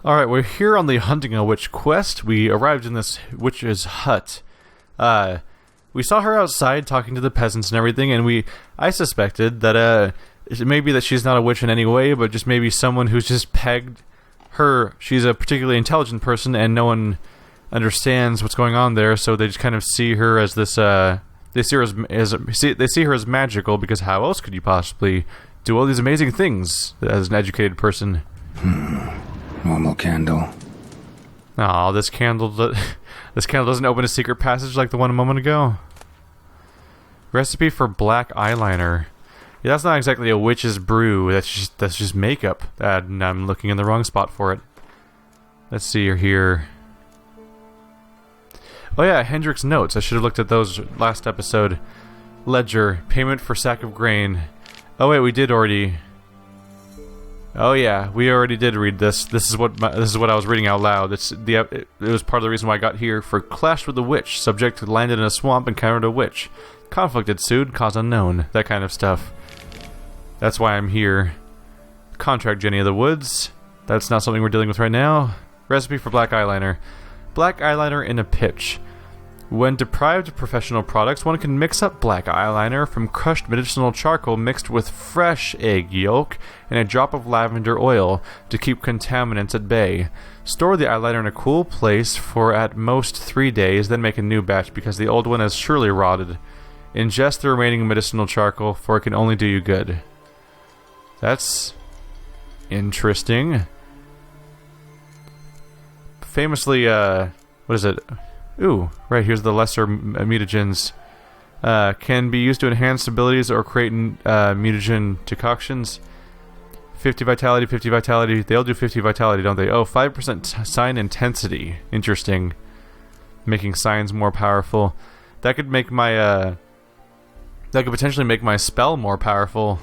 Alright, we're here on the Hunting a Witch quest. We arrived in this witch's hut. We saw her outside talking to the peasants and everything, and I suspected that, it may be that she's not a witch in any way, but just maybe someone who's just pegged her. She's a particularly intelligent person, and no one understands what's going on there, so they just kind of see her as this, they see her as magical, because how else could you possibly do all these amazing things as an educated person? Normal candle. Aw, this candle doesn't open a secret passage like the one a moment ago. Recipe for black eyeliner. Yeah, that's not exactly a witch's brew. That's just makeup. And I'm looking in the wrong spot for it. Let's see here. Oh yeah, Hendrick's notes. I should have looked at those last episode. Ledger. Payment for sack of grain. Oh wait, we did already. Oh yeah, we already did read this. This is what I was reading out loud. It was part of the reason why I got here. For clashed with a witch, subject landed in a swamp, encountered a witch. Conflict ensued, cause unknown. That kind of stuff. That's why I'm here. Contract Jenny of the Woods. That's not something we're dealing with right now. Recipe for black eyeliner. Black eyeliner in a pitch. When deprived of professional products, one can mix up black eyeliner from crushed medicinal charcoal mixed with fresh egg yolk and a drop of lavender oil to keep contaminants at bay. Store the eyeliner in a cool place for at most 3 days, then make a new batch because the old one has surely rotted. Ingest the remaining medicinal charcoal, for it can only do you good. That's interesting. Famously, what is it? Ooh, right, here's the lesser mutagens. Can be used to enhance abilities or create mutagen decoctions. 50 vitality, 50 vitality. They all do 50 vitality, don't they? Oh, 5% sign intensity. Interesting. Making signs more powerful. That could make my, that could potentially make my spell more powerful.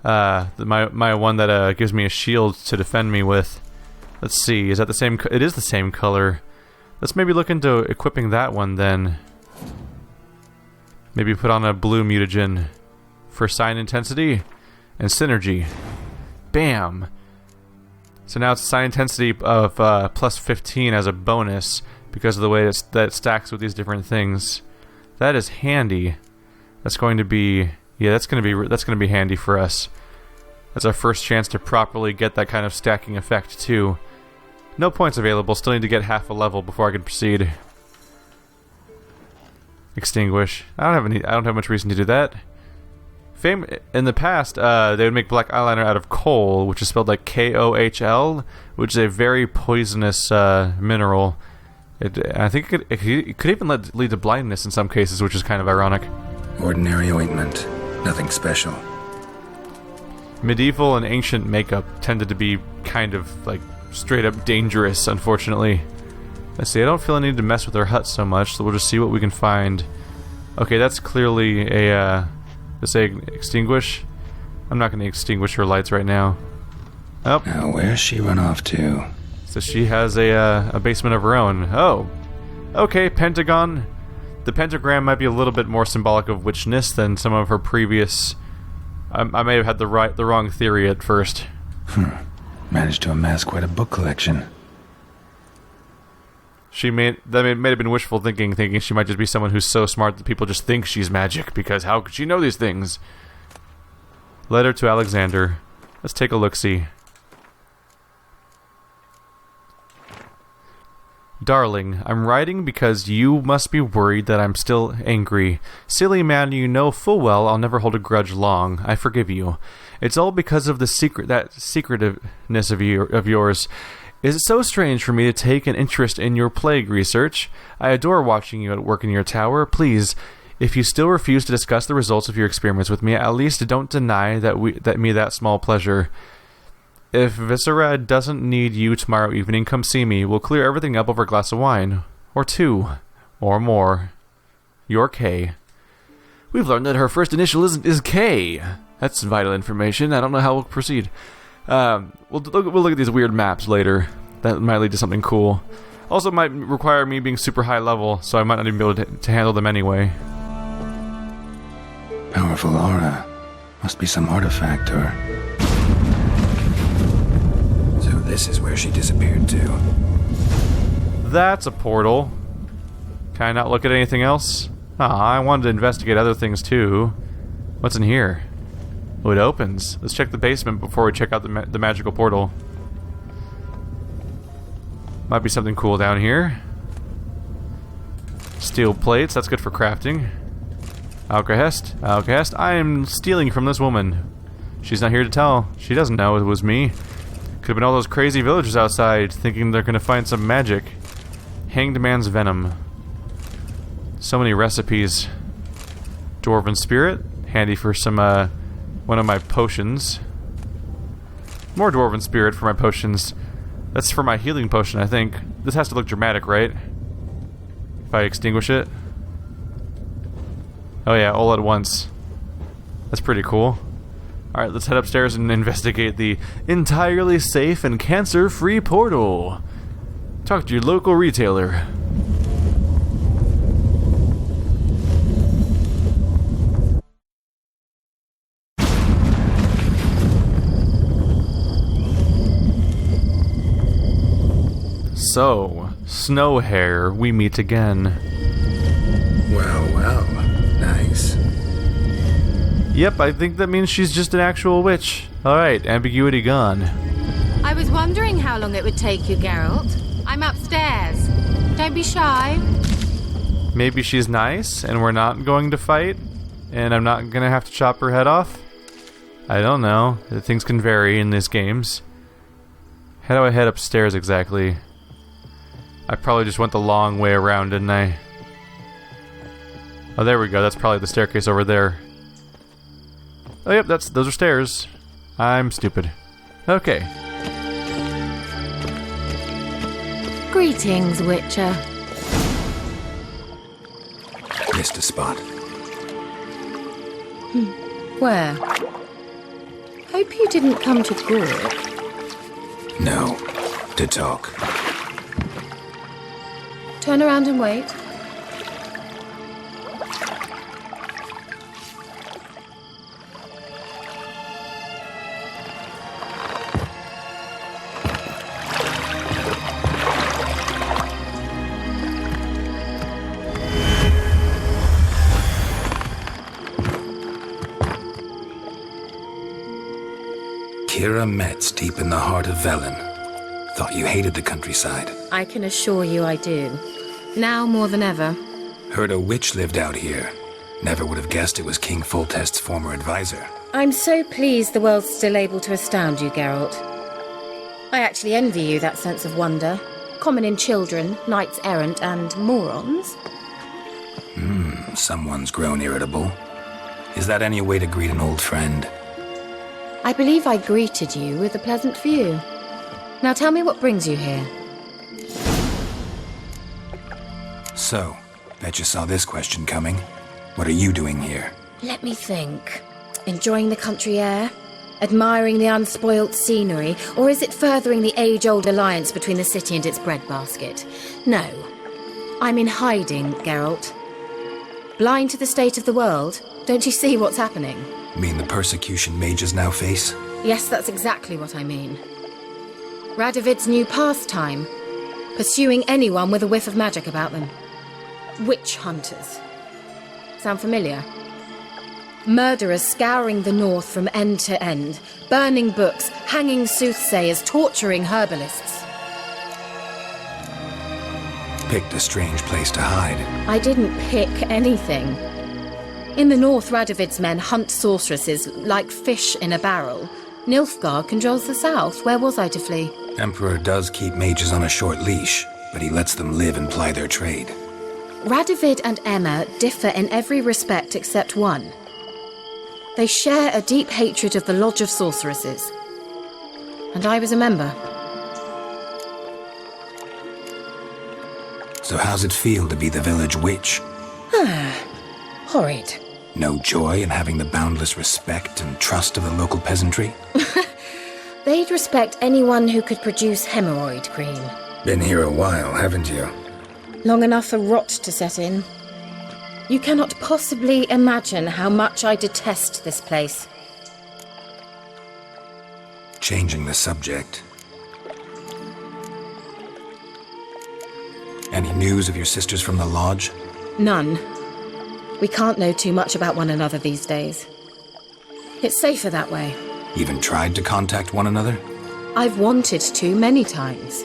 My one that, gives me a shield to defend me with. Let's see, is that the same? It is the same color. Let's maybe look into equipping that one then. Maybe put on a blue mutagen for sign intensity and synergy. Bam! So now it's sign intensity of plus 15 as a bonus because of the way that stacks with these different things. That is handy. That's going to be, yeah, that's going to be handy for us. That's our first chance to properly get that kind of stacking effect too. No points available, still need to get half a level before I can proceed. Extinguish. I don't have much reason to do that. In the past, they would make black eyeliner out of coal, which is spelled like K-O-H-L, which is a very poisonous mineral. I think it could even lead to blindness in some cases, which is kind of ironic. Ordinary ointment. Nothing special. Medieval and ancient makeup tended to be kind of like straight up dangerous, unfortunately. Let's see, I don't feel I need to mess with our hut so much, so we'll just see what we can find. Okay, that's clearly a, let's say extinguish. I'm not going to extinguish her lights right now. Oh. Now where's she run off to? So she has a basement of her own. Oh. Okay, pentagon. The pentagram might be a little bit more symbolic of witchness than some of her previous... I may have had the wrong theory at first. Managed to amass quite a book collection. That may have been wishful thinking she might just be someone who's so smart that people just think she's magic, because how could she know these things? Letter to Alexander. Let's take a look-see. Darling, I'm writing because you must be worried that I'm still angry. Silly man, you know full well I'll never hold a grudge long. I forgive you. It's all because of that secretiveness of yours. Is it so strange for me to take an interest in your plague research? I adore watching you at work in your tower. Please, if you still refuse to discuss the results of your experiments with me, at least don't deny that small pleasure. If Viscerad doesn't need you tomorrow evening, come see me. We'll clear everything up over a glass of wine. Or 2. Or more. Your K. We've learned that her first initial is K. That's vital information. I don't know how we'll proceed. We'll look at these weird maps later. That might lead to something cool. Also, it might require me being super high level, so I might not even be able to handle them anyway. Powerful aura. Must be some artifact or... This is where she disappeared to. That's a portal. Can I not look at anything else? I wanted to investigate other things too. What's in here? Oh, it opens. Let's check the basement before we check out the magical portal. Might be something cool down here. Steel plates, that's good for crafting. Alcahest, I am stealing from this woman. She's not here to tell. She doesn't know it was me. Could have been all those crazy villagers outside thinking they're gonna find some magic. Hanged man's venom. So many recipes. Dwarven spirit, handy for some, one of my potions. More dwarven spirit for my potions. That's for my healing potion, I think. This has to look dramatic, right? If I extinguish it. Oh yeah, all at once. That's pretty cool. Alright, let's head upstairs and investigate the entirely safe and cancer-free portal. Talk to your local retailer. So, Snowhair, we meet again. Well, nice. Yep, I think that means she's just an actual witch. Alright, ambiguity gone. I was wondering how long it would take you, Geralt. I'm upstairs. Don't be shy. Maybe she's nice, and we're not going to fight, and I'm not gonna have to chop her head off? I don't know. Things can vary in these games. How do I head upstairs exactly? I probably just went the long way around, didn't I? Oh, there we go. That's probably the staircase over there. Oh, yep, those are stairs. I'm stupid. Okay. Greetings, Witcher. Missed a spot. Where? Hope you didn't come to Gork. No. To talk. Turn around and wait. Keira Metz, deep in the heart of Velen. Thought you hated the countryside. I can assure you I do. Now more than ever. Heard a witch lived out here. Never would have guessed it was King Foltest's former advisor. I'm so pleased the world's still able to astound you, Geralt. I actually envy you that sense of wonder. Common in children, knights errant, and morons. Someone's grown irritable. Is that any way to greet an old friend? I believe I greeted you with a pleasant view. Now tell me what brings you here. So, bet you saw this question coming. What are you doing here? Let me think. Enjoying the country air? Admiring the unspoilt scenery? Or is it furthering the age-old alliance between the city and its breadbasket? No. I'm in hiding, Geralt. Blind to the state of the world? Don't you see what's happening? Mean the persecution mages now face? Yes, that's exactly what I mean. Radovid's new pastime. Pursuing anyone with a whiff of magic about them. Witch hunters. Sound familiar? Murderers scouring the north from end to end, burning books, hanging soothsayers, torturing herbalists. Picked a strange place to hide. I didn't pick anything. In the north, Radovid's men hunt sorceresses like fish in a barrel. Nilfgaard controls the south. Where was I to flee? Emperor does keep mages on a short leash, but he lets them live and ply their trade. Radovid and Emma differ in every respect except one. They share a deep hatred of the Lodge of Sorceresses. And I was a member. So how's it feel to be the village witch? Horrid. No joy in having the boundless respect and trust of the local peasantry? They'd respect anyone who could produce hemorrhoid cream. Been here a while, haven't you? Long enough for rot to set in. You cannot possibly imagine how much I detest this place. Changing the subject. Any news of your sisters from the lodge? None. We can't know too much about one another these days. It's safer that way. Even tried to contact one another? I've wanted to many times.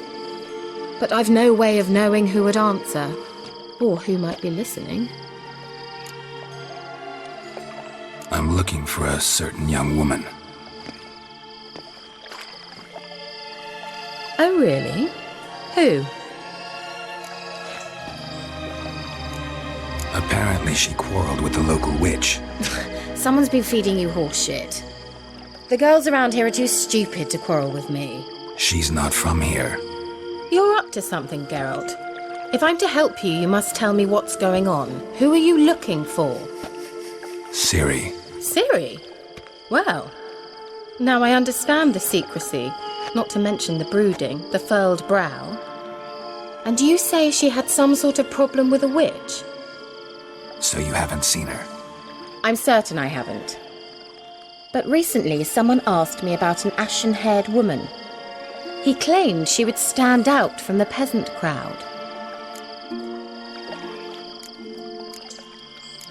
But I've no way of knowing who would answer, or who might be listening. I'm looking for a certain young woman. Oh, really? Who? Apparently she quarreled with the local witch. Someone's been feeding you horse shit. The girls around here are too stupid to quarrel with me. She's not from here. You're up to something, Geralt. If I'm to help you, you must tell me what's going on. Who are you looking for? Ciri. Ciri? Well, now I understand the secrecy, not to mention the brooding, the furled brow. And you say she had some sort of problem with a witch? So you haven't seen her? I'm certain I haven't. But recently someone asked me about an ashen-haired woman. He claimed she would stand out from the peasant crowd.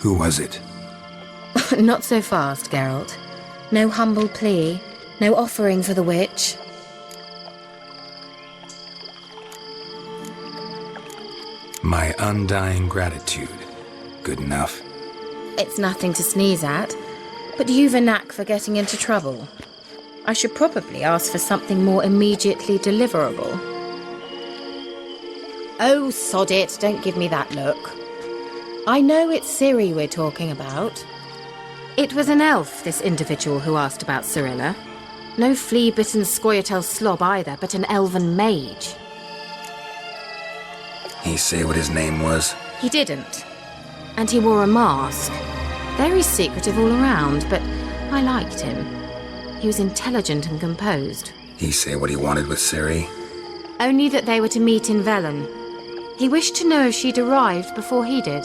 Who was it? Not so fast, Geralt. No humble plea, no offering for the witch. My undying gratitude. Good enough. It's nothing to sneeze at, but you've a knack for getting into trouble. I should probably ask for something more immediately deliverable. Oh, sod it, don't give me that look. I know it's Ciri we're talking about. It was an elf, this individual who asked about Cirilla. No flea-bitten Scoia'tael slob either, but an elven mage. He say what his name was? He didn't. And he wore a mask. Very secretive all around, but I liked him. He was intelligent and composed. He say what he wanted with Ciri? Only that they were to meet in Velen. He wished to know if she'd arrived before he did.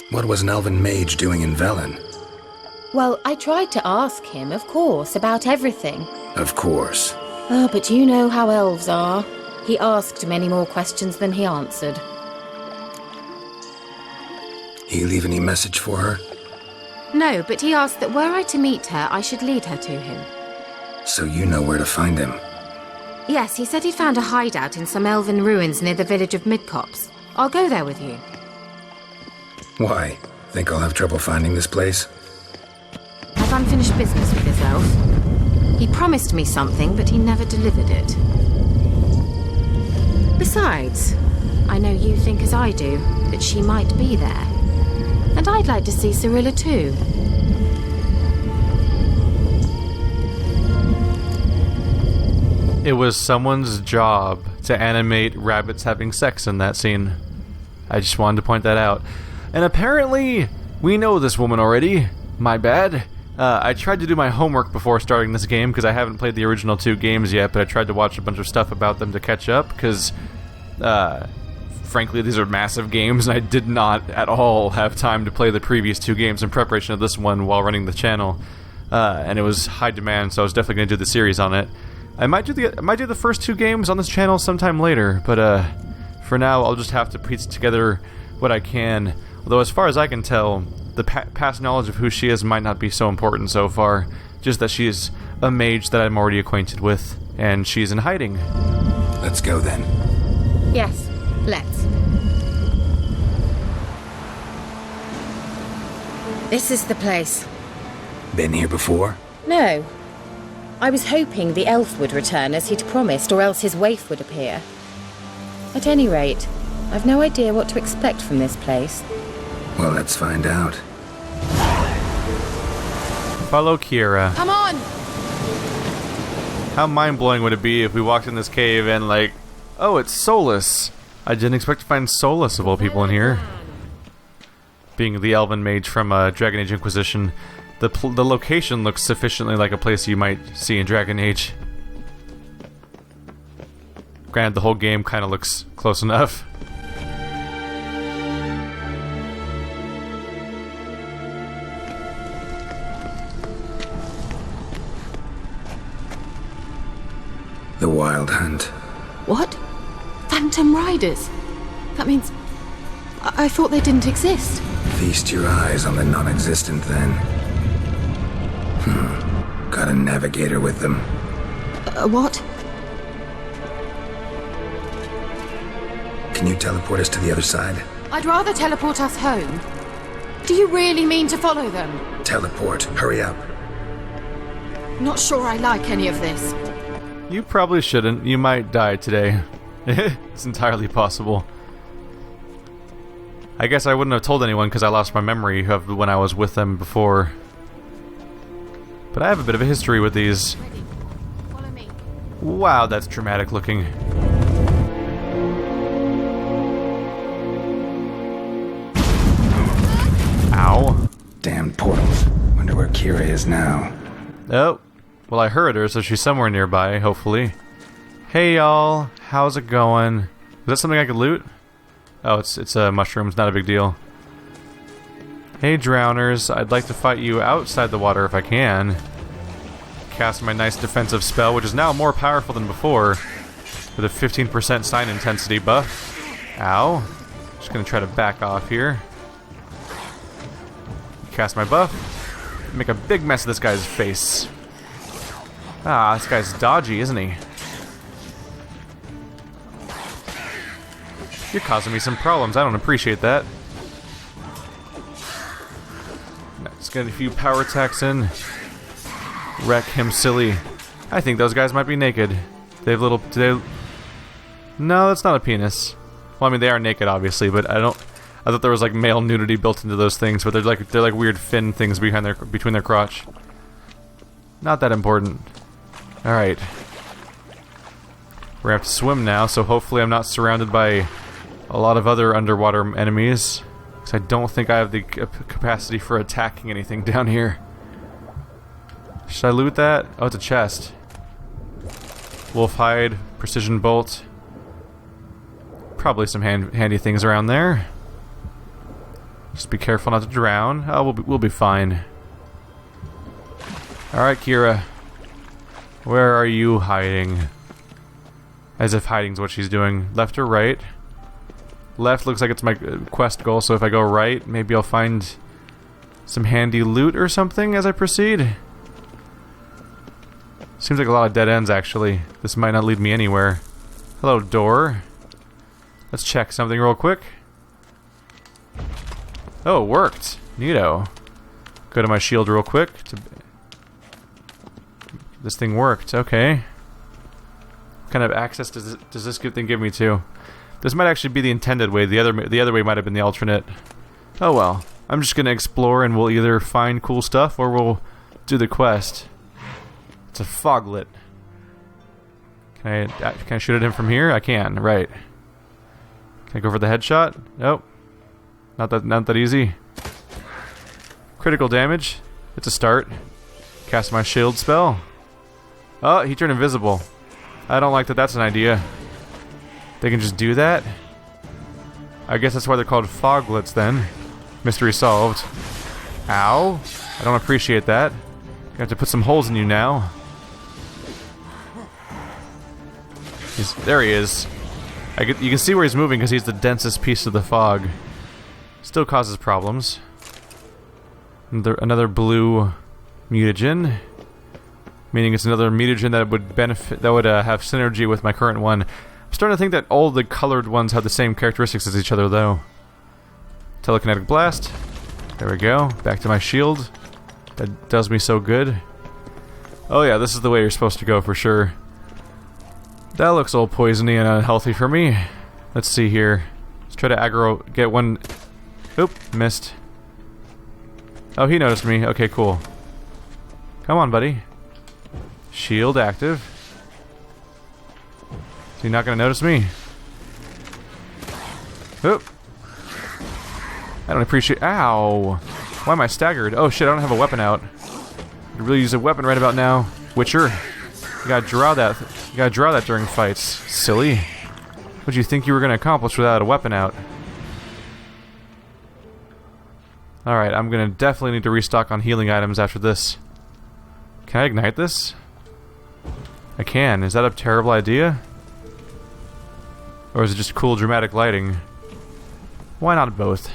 What was an elven mage doing in Velen? Well, I tried to ask him, of course, about everything. Of course. Oh, but you know how elves are. He asked many more questions than he answered. He leave any message for her? No, but he asked that were I to meet her, I should lead her to him. So you know where to find him? Yes, he said he'd found a hideout in some elven ruins near the village of Midcopse. I'll go there with you. Why? Think I'll have trouble finding this place? I've unfinished business with this elf. He promised me something, but he never delivered it. Besides, I know you think as I do, that she might be there. And I'd like to see Cirilla too. It was someone's job to animate rabbits having sex in that scene. I just wanted to point that out. And apparently, we know this woman already. My bad. I tried to do my homework before starting this game because I haven't played the original 2 games yet, but I tried to watch a bunch of stuff about them to catch up because, frankly, these are massive games and I did not at all have time to play the previous 2 games in preparation of this one while running the channel. And it was high demand, so I was definitely going to do the series on it. I might do the first 2 games on this channel sometime later, but for now I'll just have to piece together what I can. Although as far as I can tell, the past knowledge of who she is might not be so important so far, just that she is a mage that I'm already acquainted with, and she's in hiding. Let's go then. Yes, let's. This is the place. Been here before? No. I was hoping the elf would return as he'd promised, or else his waif would appear. At any rate, I've no idea what to expect from this place. Well, let's find out. Follow Keira. Come on! How mind-blowing would it be if we walked in this cave and like, oh, it's Solus. I didn't expect to find Solus of all people in here. Being the elven mage from Dragon Age Inquisition, the location looks sufficiently like a place you might see in Dragon Age. Granted, the whole game kind of looks close enough. The Wild Hunt. What? Phantom Riders? That means... I thought they didn't exist. Feast your eyes on the non-existent then. Got a navigator with them. What? Can you teleport us to the other side? I'd rather teleport us home. Do you really mean to follow them? Teleport. Hurry up. Not sure I like any of this. You probably shouldn't. You might die today. It's entirely possible. I guess I wouldn't have told anyone because I lost my memory of when I was with them before. But I have a bit of a history with these. Ready. Follow me. Wow, that's dramatic looking. Ow. Damn portals. Wonder where Keira is now. Oh. Well, I heard her, so she's somewhere nearby, hopefully. Hey, y'all. How's it going? Is that something I could loot? Oh, it's mushrooms. Not a big deal. Hey, drowners. I'd like to fight you outside the water if I can. Cast my nice defensive spell, which is now more powerful than before, with a 15% sign intensity buff. Ow. Just gonna try to back off here. Cast my buff. Make a big mess of this guy's face. Ah, this guy's dodgy, isn't he? You're causing me some problems. I don't appreciate that. Let's get a few power attacks in. Wreck him silly. I think those guys might be naked. They have little... No, that's not a penis. Well, I mean, they are naked, obviously, but I thought there was like male nudity built into those things, but they're like weird fin things between their crotch. Not that important. All right. We're gonna have to swim now, so hopefully I'm not surrounded by a lot of other underwater enemies, because I don't think I have the capacity for attacking anything down here. Should I loot that? Oh, it's a chest. Wolf hide, precision bolt. Probably some handy things around there. Just be careful not to drown. Oh, we'll be fine. All right, Keira. Where are you hiding? As if hiding's what she's doing. Left or right? Left looks like it's my quest goal, so if I go right, maybe I'll find some handy loot or something as I proceed. Seems like a lot of dead ends, actually. This might not lead me anywhere. Hello, door. Let's check something real quick. Oh, it worked. Neato. Go to my shield real quick. This thing worked. Okay. What kind of access does this good thing give me to? This might actually be the intended way. The other way might have been the alternate. Oh well. I'm just gonna explore, and we'll either find cool stuff or we'll do the quest. It's a foglet. Can I shoot at him from here? I can. Right. Can I go for the headshot? Nope. Not that easy. Critical damage. It's a start. Cast my shield spell. Oh, he turned invisible. I don't like that that's an idea. They can just do that? I guess that's why they're called foglets then. Mystery solved. Ow. I don't appreciate that. You have to put some holes in you now. There he is. You can see where he's moving because he's the densest piece of the fog. Still causes problems. Another blue mutagen. Meaning it's another mutagen that would have synergy with my current one. I'm starting to think that all the colored ones have the same characteristics as each other, though. Telekinetic blast. There we go. Back to my shield. That does me so good. Oh yeah, this is the way you're supposed to go for sure. That looks all poisony and unhealthy for me. Let's see here. Let's try to aggro. Get one. Oop, missed. Oh, he noticed me. Okay, cool. Come on, buddy. Shield active. Is he not gonna notice me? Oop. I don't appreciate. Ow. Why am I staggered? Oh shit, I don't have a weapon out. I could really use a weapon right about now. Witcher. You gotta draw that. You gotta draw that during fights. Silly. What'd you think you were gonna accomplish without a weapon out? Alright, I'm gonna definitely need to restock on healing items after this. Can I ignite this? I can. Is that a terrible idea? Or is it just cool dramatic lighting? Why not both?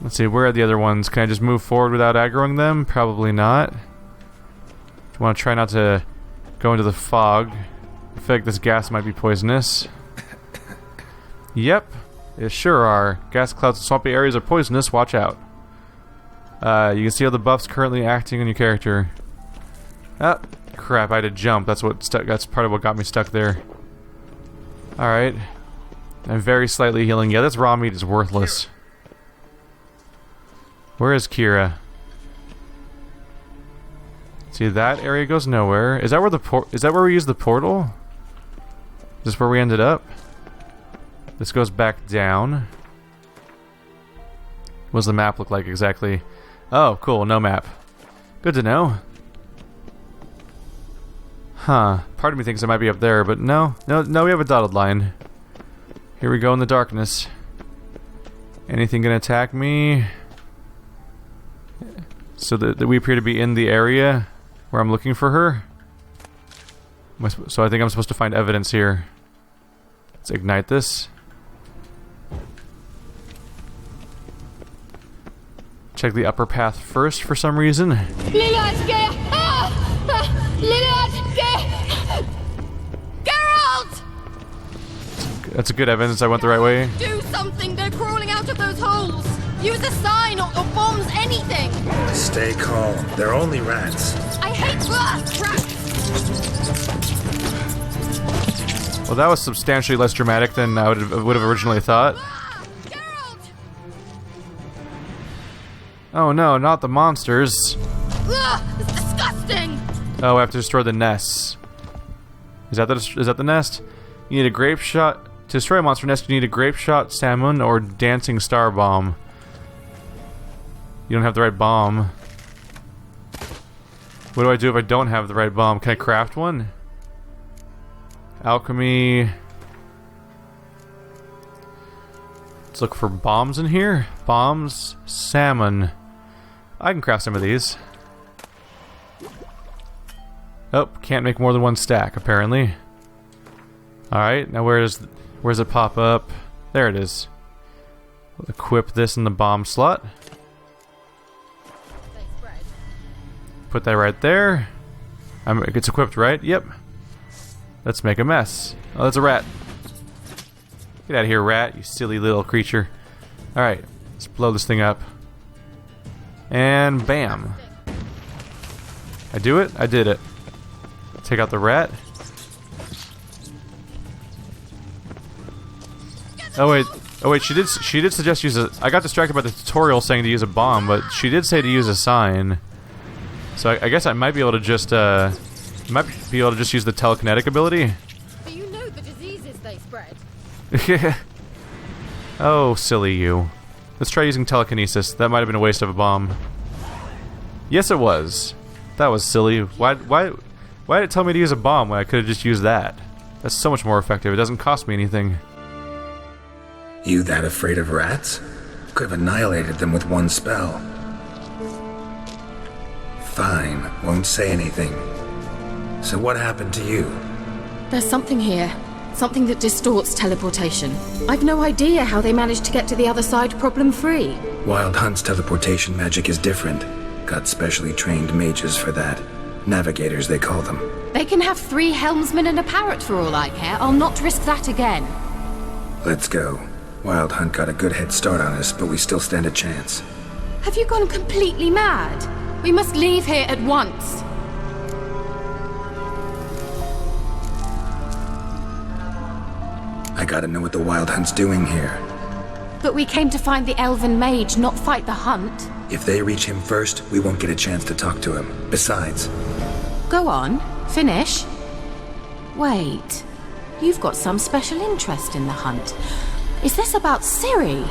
Let's see, where are the other ones? Can I just move forward without aggroing them? Probably not. I want to try not to go into the fog. I feel like this gas might be poisonous. Yep, it sure are. Gas clouds and swampy areas are poisonous, watch out. You can see how the buff's currently acting on your character. Ah, crap, I had to jump. That's part of what got me stuck there. Alright. I'm very slightly healing. Yeah, this raw meat is worthless. Where is Keira? See, that area goes nowhere. Is that where we used the portal? Is this where we ended up? This goes back down. What does the map look like exactly? Oh, cool, no map. Good to know. Huh. Part of me thinks it might be up there, but no, we have a dotted line. Here we go in the darkness. Anything gonna attack me? So that we appear to be in the area where I'm looking for her. So I think I'm supposed to find evidence here. Let's ignite this. Check the upper path first for some reason. Geralt! That's a good evidence I went the right way. Do something! They're crawling out of those holes! Use a sign or bombs, anything! Stay calm. They're only rats. I hate rats! Well, that was substantially less dramatic than I would have originally thought. Geralt! Oh no, not the monsters. It's disgusting! Oh, I have to destroy the nests. Is that the nest? You need a grape shot. To destroy a monster nest, you need a grape shot, salmon, or dancing star bomb. You don't have the right bomb. What do I do if I don't have the right bomb? Can I craft one? Alchemy. Let's look for bombs in here. Bombs, salmon. I can craft some of these. Oh, can't make more than one stack, apparently. Alright, now where's it pop up? There it is. We'll equip this in the bomb slot. Put that right there. It's equipped, right? Yep. Let's make a mess. Oh, that's a rat. Get out of here, rat, you silly little creature. Alright, let's blow this thing up. And bam. I do it? I did it. Take out the rat. Oh wait, she did suggest use a... I got distracted by the tutorial saying to use a bomb, but she did say to use a sign. So I guess I might be able to just, use the telekinetic ability. Do you know the diseases they spread? Oh, silly you. Let's try using telekinesis. That might have been a waste of a bomb. Yes, it was. That was silly. Why did it tell me to use a bomb when I could have just used that? That's so much more effective. It doesn't cost me anything. You that afraid of rats? Could have annihilated them with one spell. Fine, won't say anything. So what happened to you? There's something here. Something that distorts teleportation. I've no idea how they managed to get to the other side problem-free. Wild Hunt's teleportation magic is different. Got specially trained mages for that. Navigators, they call them. They can have 3 helmsmen and a parrot for all I care. I'll not risk that again. Let's go. Wild Hunt got a good head start on us, but we still stand a chance. Have you gone completely mad? We must leave here at once. I gotta know what the Wild Hunt's doing here. But we came to find the elven mage, not fight the hunt. If they reach him first, we won't get a chance to talk to him. Besides... Go on, finish. Wait, you've got some special interest in the hunt. Is this about Ciri?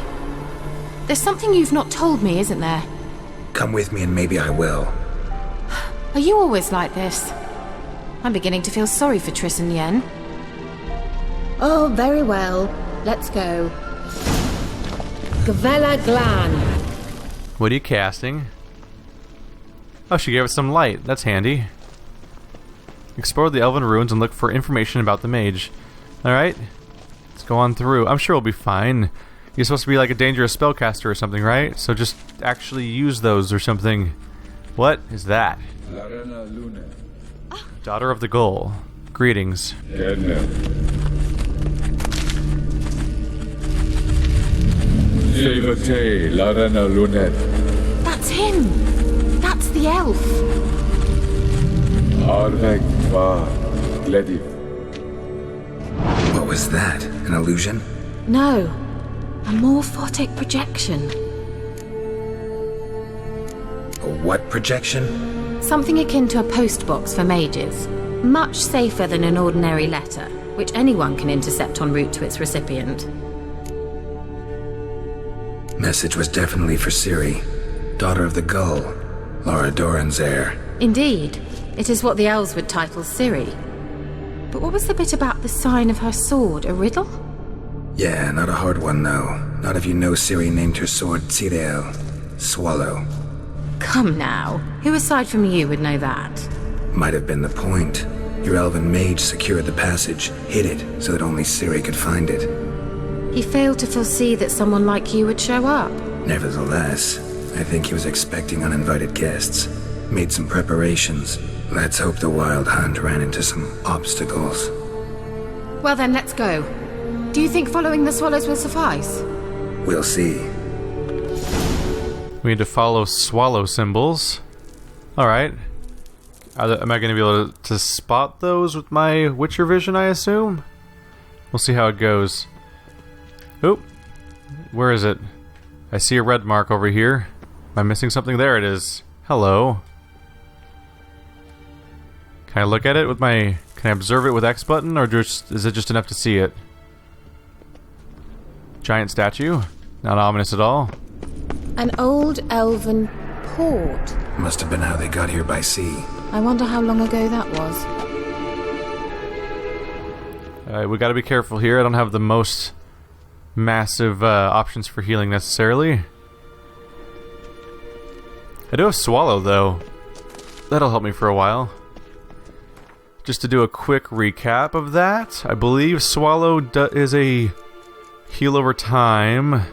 There's something you've not told me, isn't there? Come with me and maybe I will. Are you always like this? I'm beginning to feel sorry for Triss and Yen. Oh, very well. Let's go. Gavella Glan. What are you casting? Oh, she gave us some light. That's handy. Explore the elven ruins and look for information about the mage. Alright. Let's go on through. I'm sure we'll be fine. You're supposed to be like a dangerous spellcaster or something, right? So just actually use those or something. What is that? Daughter of the Gull. Greetings. That's him! That's the elf! What was that? An illusion? No. A morphotic projection. A what projection? Something akin to a postbox for mages. Much safer than an ordinary letter, which anyone can intercept en route to its recipient. Message was definitely for Ciri, daughter of the Gull, Laura Doran's heir. Indeed. It is what the elves would title Ciri. But what was the bit about the sign of her sword? A riddle? Yeah, not a hard one, though. Not if you know Ciri named her sword Ciri, Swallow. Come now. Who aside from you would know that? Might have been the point. Your elven mage secured the passage, hid it, so that only Ciri could find it. He failed to foresee that someone like you would show up. Nevertheless, I think he was expecting uninvited guests. Made some preparations. Let's hope the Wild Hunt ran into some obstacles. Well then, let's go. Do you think following the swallows will suffice? We'll see. We need to follow swallow symbols. Alright. Am I going to be able to spot those with my Witcher vision, I assume? We'll see how it goes. Oop. Where is it? I see a red mark over here. Am I missing something? There it is. Hello. Can I look at it with my... Can I observe it with X button, or just is it just enough to see it? Giant statue? Not ominous at all. An old elven port. Must have been how they got here by sea. I wonder how long ago that was. Alright, we gotta be careful here. I don't have the most massive options for healing necessarily. I do have Swallow, though. That'll help me for a while. Just to do a quick recap of that, I believe Swallow is a heal over time.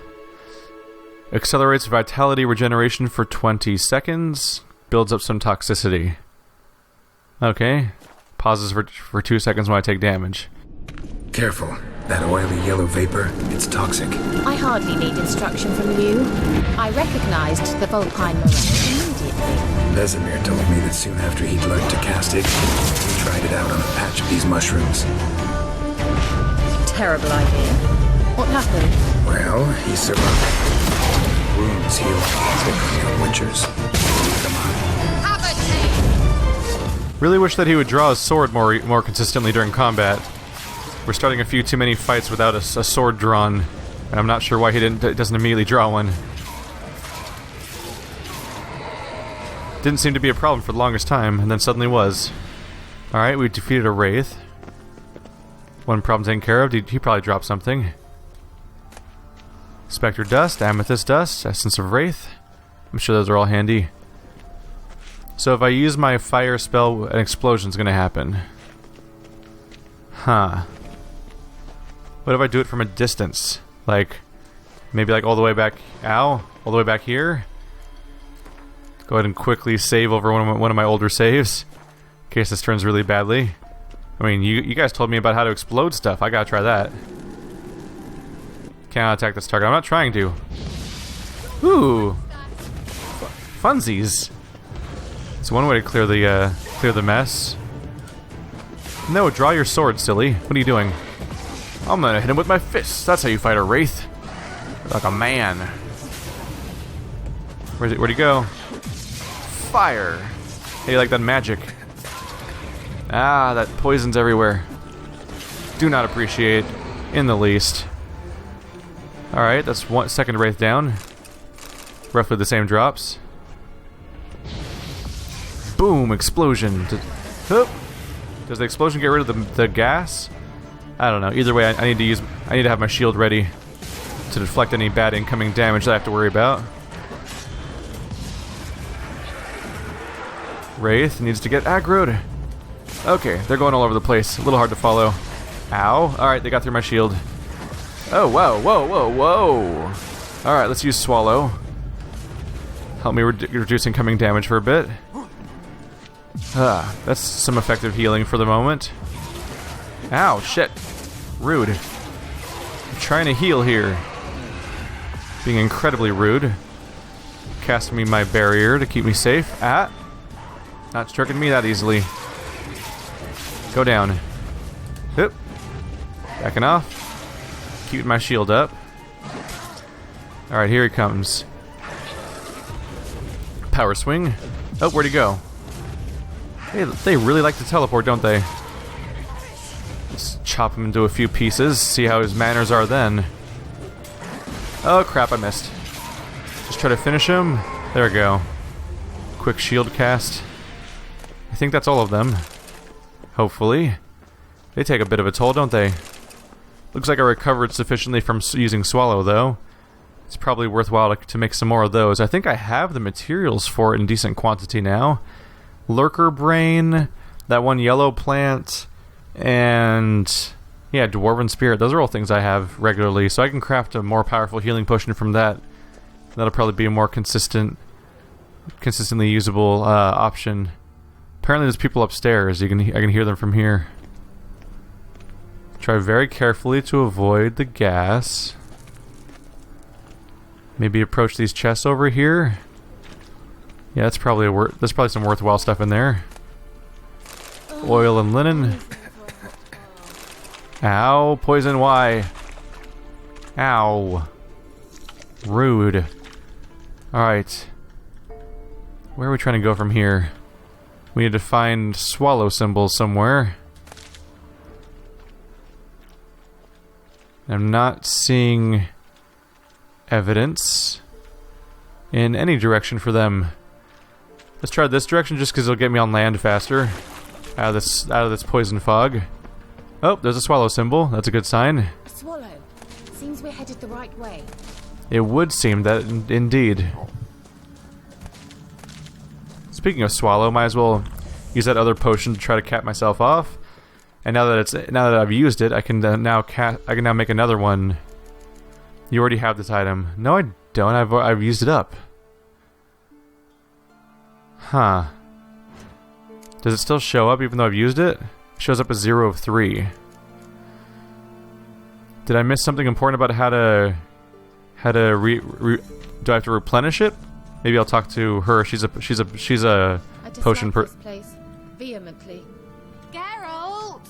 Accelerates vitality regeneration for 20 seconds. Builds up some toxicity. Okay. Pauses for 2 seconds when I take damage. Careful. That oily yellow vapor, it's toxic. I hardly need instruction from you. I recognized the Vulpine Moraine immediately. Vesemir told me that soon after he'd learned to cast it, he tried it out on a patch of these mushrooms. Terrible idea. What happened? Well, he survived. Wounds healed quickly on Witchers. Come on. Have a taste! Really wish that he would draw his sword more consistently during combat. We're starting a few too many fights without a sword drawn, and I'm not sure why he doesn't immediately draw one. Didn't seem to be a problem for the longest time, and then suddenly was. Alright, we defeated a Wraith. One problem taken care of. He probably dropped something. Spectre Dust, Amethyst Dust, Essence of Wraith. I'm sure those are all handy. So if I use my fire spell, an explosion's gonna happen. Huh. What if I do it from a distance? Like, maybe like all the way back... Ow! All the way back here? Go ahead and quickly save over one of my older saves. In case this turns really badly. I mean, you guys told me about how to explode stuff. I gotta try that. Cannot attack this target. I'm not trying to. Ooh! Funsies! It's one way to clear the mess. No, draw your sword, silly. What are you doing? I'm gonna hit him with my fists. That's how you fight a Wraith. Like a man. Where'd he go? Fire! Hey, you like that magic? Ah, that poison's everywhere. Do not appreciate in the least. Alright, that's second Wraith down. Roughly the same drops. Boom! Explosion. Does the explosion get rid of the gas? I don't know. Either way, I need to have my shield ready to deflect any bad incoming damage that I have to worry about. Wraith needs to get aggroed. Okay, they're going all over the place. A little hard to follow. Ow. Alright, they got through my shield. Oh, whoa, whoa, whoa, whoa. Alright, let's use Swallow. Help me reduce incoming damage for a bit. That's some effective healing for the moment. Ow, shit. Rude. I'm trying to heal here. Being incredibly rude. Casting me my barrier to keep me safe. Ah! Not tricking me that easily. Go down. Oop. Backing off. Keeping my shield up. Alright, here he comes. Power swing. Oh, where'd he go? Hey, they really like to teleport, don't they? Let's chop him into a few pieces, see how his manners are then. Oh crap, I missed. Just try to finish him. There we go. Quick shield cast. I think that's all of them. Hopefully. They take a bit of a toll, don't they? Looks like I recovered sufficiently from using Swallow, though. It's probably worthwhile to make some more of those. I think I have the materials for it in decent quantity now. Lurker Brain, that one yellow plant, and yeah, Dwarven Spirit. Those are all things I have regularly, so I can craft a more powerful healing potion from that. That'll probably be a more consistently usable option. Apparently there's people upstairs. I can hear them from here. Try very carefully to avoid the gas. Maybe approach these chests over here. Yeah, that's probably there's probably some worthwhile stuff in there. Oil and linen. Ow, poison Y. Ow. Rude. Alright. Where are we trying to go from here? We need to find swallow symbols somewhere. I'm not seeing evidence in any direction for them. Let's try this direction just because it'll get me on land faster. Out of this poison fog. Oh, there's a swallow symbol. That's a good sign. A swallow. Seems we're headed the right way. It would seem that indeed. Speaking of swallow, might as well use that other potion to try to cap myself off. And now that I've used it, I can now make another one. You already have this item. No, I don't. I've used it up. Huh. Does it still show up even though I've used it? It shows up as 0 of 3. Did I miss something important about how to do I have to replenish it? Maybe I'll talk to her. She's a potion place vehemently. Geralt!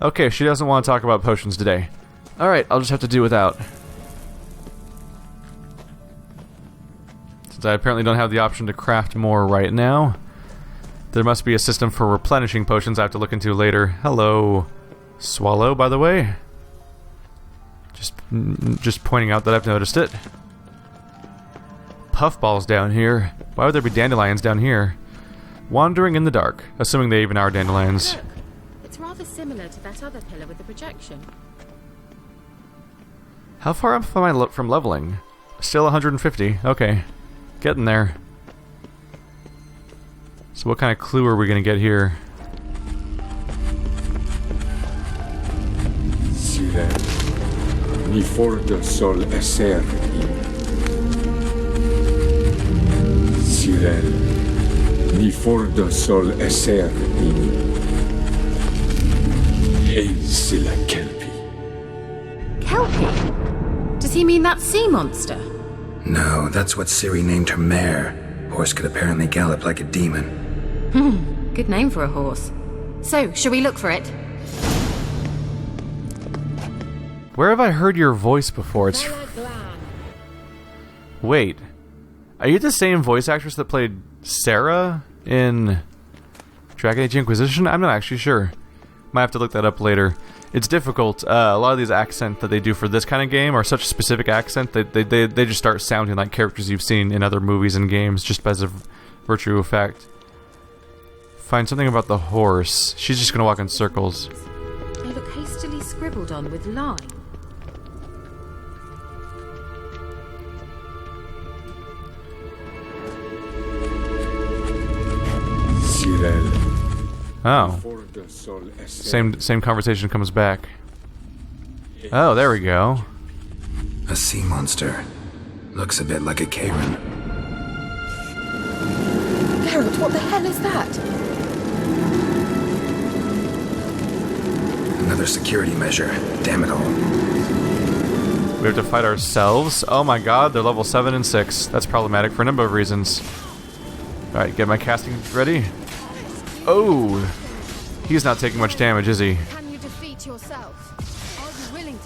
Okay, she doesn't want to talk about potions today. Alright, I'll just have to do without. Since I apparently don't have the option to craft more right now, there must be a system for replenishing potions I have to look into later. Hello, Swallow, by the way. Just pointing out that I've noticed it. Puffballs down here. Why would there be dandelions down here? Wandering in the dark, assuming they even are dandelions. Look, it's rather similar to that other pillar with the projection. How far am I from leveling? Still 150. Okay. Getting there. So what kind of clue are we going to get here? Ciri, ni fordo sol esser Ciri, ni fordo sol esser Hey, silla kelpie. Kelpie? Does he mean that sea monster? No, that's what Ciri named her mare. Horse could apparently gallop like a demon. Good name for a horse. So, shall we look for it? Where have I heard your voice before? It's... Wait. Are you the same voice actress that played Sarah in Dragon Age Inquisition? I'm not actually sure. Might have to look that up later. It's difficult. A lot of these accents that they do for this kind of game are such specific accent that they just start sounding like characters you've seen in other movies and games just by the virtue of fact. Find something about the horse. She's just gonna walk in circles. They look hastily scribbled on with lime. Ciri. Oh. the soul essential. Same conversation comes back. Oh, there we go. A sea monster. Looks a bit like a Karen. Geralt, what the hell is that? Another security measure. Damn it all. We have to fight ourselves. Oh my god, they're level 7 and 6. That's problematic for a number of reasons. Alright, get my casting ready. Oh! He's not taking much damage, is he? Can you defeat yourself? Are you willing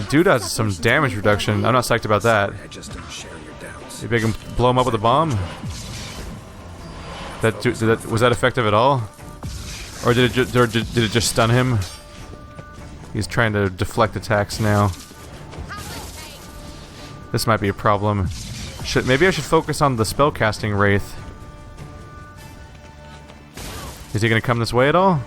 to? Dude has some damage reduction. I'm not psyched about that. I just don't share your doubts. Maybe I can blow him up with a bomb? Was that effective at all? Or did it just stun him? He's trying to deflect attacks now. This might be a problem. Maybe I should focus on the spellcasting Wraith. Is he gonna come this way at all?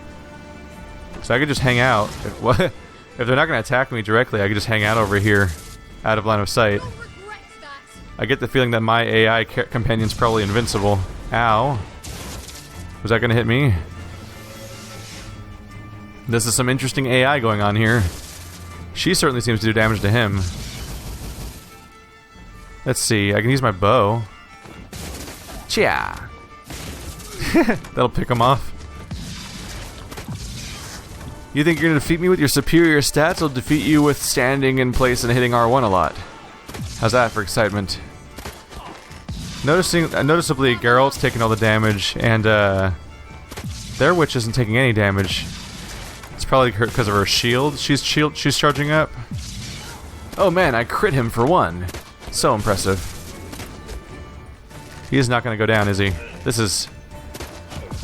So I could just hang out. If they're not gonna attack me directly, I could just hang out over here, out of line of sight. I get the feeling that my AI companion's probably invincible. Ow. Was that gonna hit me? This is some interesting AI going on here. She certainly seems to do damage to him. Let's see, I can use my bow. Chia! That'll pick him off. You think you're gonna defeat me with your superior stats? I'll defeat you with standing in place and hitting R1 a lot. How's that for excitement? Noticeably, Geralt's taking all the damage, and their witch isn't taking any damage. It's probably because of her shield. She's charging up. Oh man, I crit him for 1. So impressive. He is not going to go down, is he? This is...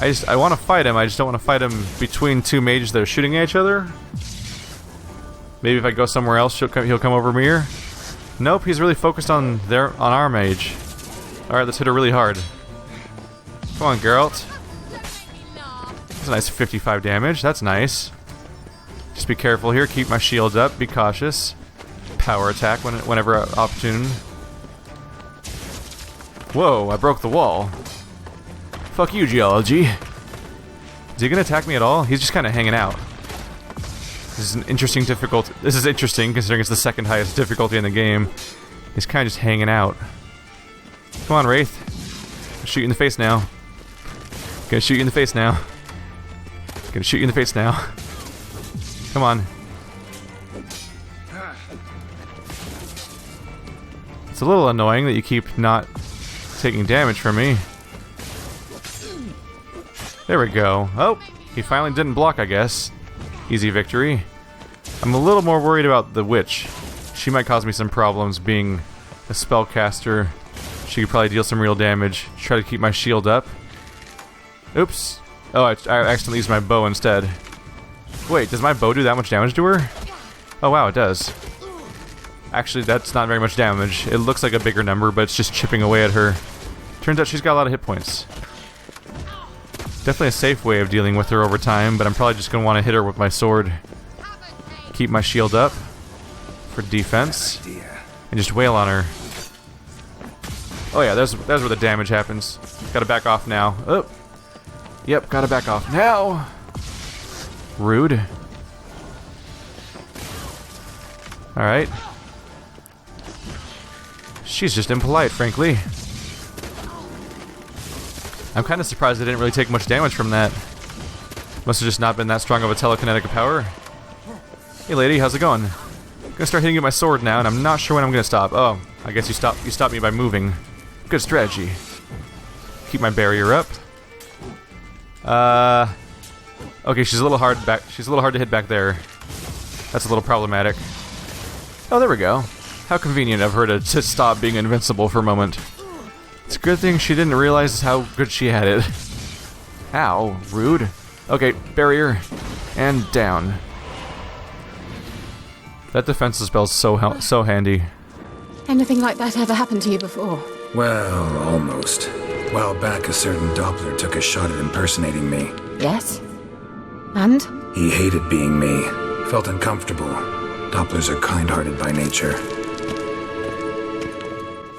I want to fight him, I just don't want to fight him between two mages that are shooting at each other. Maybe if I go somewhere else, he'll come over here. Nope, he's really focused on our mage. Alright, let's hit her really hard. Come on, Geralt. That's a nice 55 damage, that's nice. Just be careful here, keep my shield up, be cautious. Power attack whenever opportune. Whoa, I broke the wall. Fuck you, geology. Is he gonna attack me at all? He's just kind of hanging out. This is an interesting difficulty. This is interesting considering it's the second highest difficulty in the game. He's kind of just hanging out. Come on, Wraith. I'll shoot you in the face now. Gonna shoot you in the face now. Gonna shoot you in the face now. Come on. It's a little annoying that you keep not taking damage from me. There we go. Oh, he finally didn't block, I guess. Easy victory. I'm a little more worried about the witch. She might cause me some problems being a spellcaster. She could probably deal some real damage. Try to keep my shield up. Oops. Oh, I accidentally used my bow instead. Wait, does my bow do that much damage to her? Oh wow, it does. Actually, that's not very much damage. It looks like a bigger number, but it's just chipping away at her. Turns out she's got a lot of hit points. Definitely a safe way of dealing with her over time, but I'm probably just going to want to hit her with my sword. Keep my shield up for defense. And just wail on her. Oh yeah, there's where the damage happens. Gotta back off now. Oh. Yep, gotta back off now. Rude. Alright. She's just impolite, frankly. I'm kind of surprised I didn't really take much damage from that. Must have just not been that strong of a telekinetic power. Hey lady, how's it going? I'm gonna start hitting you with my sword now, and I'm not sure when I'm gonna stop. Oh, I guess you stopped me by moving. Good strategy. Keep my barrier up. Okay, she's a little hard to hit back there. That's a little problematic. Oh, there we go. How convenient of her to stop being invincible for a moment. It's a good thing she didn't realize how good she had it. Ow, rude. Okay, barrier. And down. That defensive spell's so handy. Anything like that ever happened to you before? Well, almost. A while back, a certain Doppler took a shot at impersonating me. Yes? And? He hated being me. Felt uncomfortable. Dopplers are kind-hearted by nature.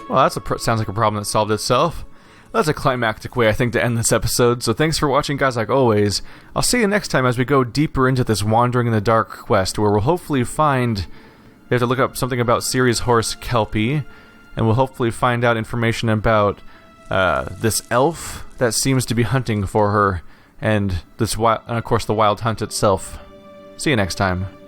Well, sounds like a problem that solved itself. that's a climactic way, I think, to end this episode. So thanks for watching, guys, like always. I'll see you next time as we go deeper into this Wandering in the Dark quest, where we'll hopefully find... We have to look up something about Ciri's horse, Kelpie, and we'll hopefully find out information about this elf that seems to be hunting for her, and of course, the Wild Hunt itself. See you next time.